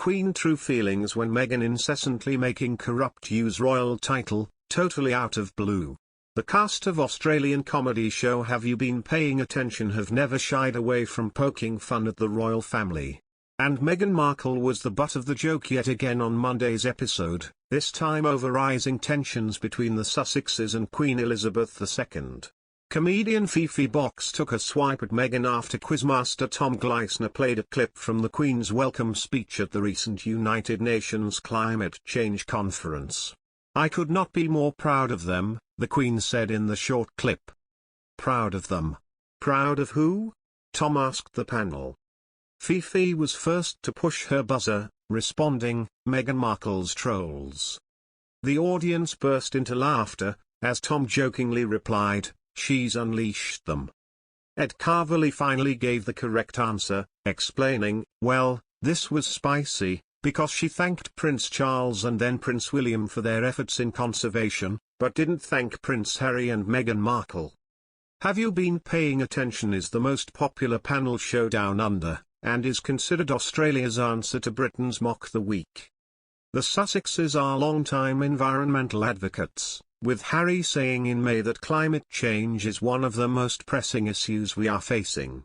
Queen true feelings when Meghan incessantly making corrupt use royal title, totally out of blue. The cast of Australian comedy show Have You Been Paying Attention have never shied away from poking fun at the royal family. And Meghan Markle was the butt of the joke yet again on Monday's episode, this time over rising tensions between the Sussexes and Queen Elizabeth II. Comedian Fifi Box took a swipe at Meghan after quizmaster Tom Gleisner played a clip from the Queen's welcome speech at the recent United Nations Climate Change Conference. "I could not be more proud of them," the Queen said in the short clip. "Proud of them? Proud of who?" Tom asked the panel. Fifi was first to push her buzzer, responding, "Meghan Markle's trolls." The audience burst into laughter, as Tom jokingly replied, "She's unleashed them." Ed Carverley finally gave the correct answer, explaining, "Well, this was spicy, because she thanked Prince Charles and then Prince William for their efforts in conservation, but didn't thank Prince Harry and Meghan Markle." Have You Been Paying Attention is the most popular panel show down under, and is considered Australia's answer to Britain's Mock the Week. The Sussexes are long-time environmental advocates, with Harry saying in May that climate change is one of the most pressing issues we are facing.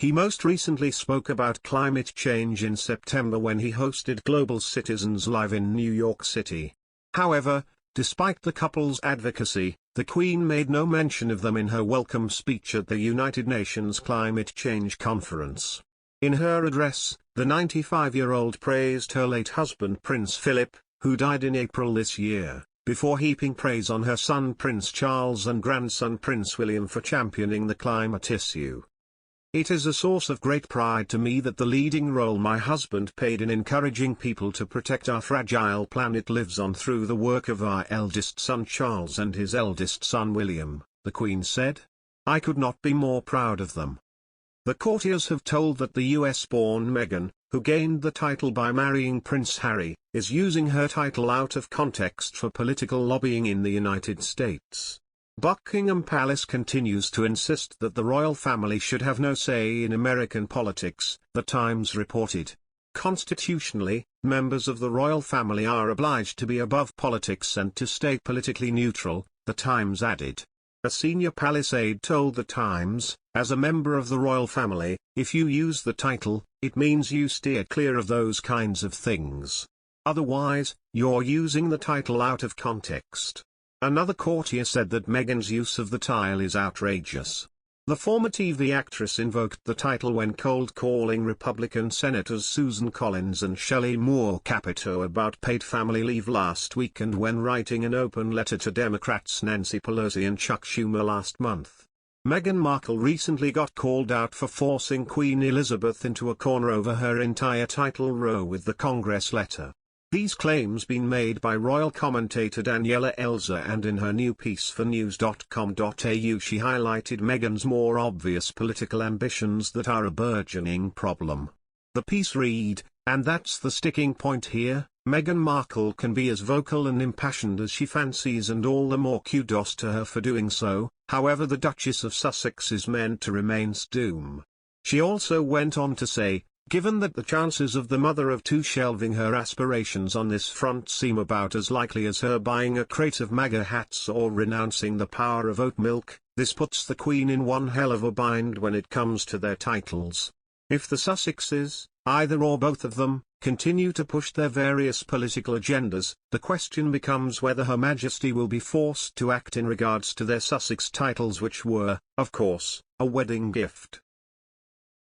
He most recently spoke about climate change in September when he hosted Global Citizens Live in New York City. However, despite the couple's advocacy, the Queen made no mention of them in her welcome speech at the United Nations Climate Change Conference. In her address, the 95-year-old praised her late husband Prince Philip, who died in April this year, before heaping praise on her son Prince Charles and grandson Prince William for championing the climate issue. "It is a source of great pride to me that the leading role my husband played in encouraging people to protect our fragile planet lives on through the work of our eldest son Charles and his eldest son William," the Queen said. "I could not be more proud of them." The courtiers have told that the US-born Meghan, who gained the title by marrying Prince Harry, is using her title out of context for political lobbying in the United States. Buckingham Palace continues to insist that the royal family should have no say in American politics, The Times reported. Constitutionally, members of the royal family are obliged to be above politics and to stay politically neutral, The Times added. A senior palace aide told The Times, "As a member of the royal family, if you use the title, it means you steer clear of those kinds of things. Otherwise, you're using the title out of context." Another courtier said that Meghan's use of the title is outrageous. The former TV actress invoked the title when cold-calling Republican Senators Susan Collins and Shelley Moore Capito about paid family leave last week and when writing an open letter to Democrats Nancy Pelosi and Chuck Schumer last month. Meghan Markle recently got called out for forcing Queen Elizabeth into a corner over her entire title row with the Congress letter. These claims been made by royal commentator Daniela Elza, and in her new piece for news.com.au she highlighted Meghan's more obvious political ambitions that are a burgeoning problem. The piece read, "And that's the sticking point here, Meghan Markle can be as vocal and impassioned as she fancies and all the more kudos to her for doing so, however the Duchess of Sussex is meant to remain doom." She also went on to say, "Given that the chances of the mother of two shelving her aspirations on this front seem about as likely as her buying a crate of MAGA hats or renouncing the power of oat milk, this puts the Queen in one hell of a bind when it comes to their titles. If the Sussexes, either or both of them, continue to push their various political agendas, the question becomes whether Her Majesty will be forced to act in regards to their Sussex titles, which were, of course, a wedding gift."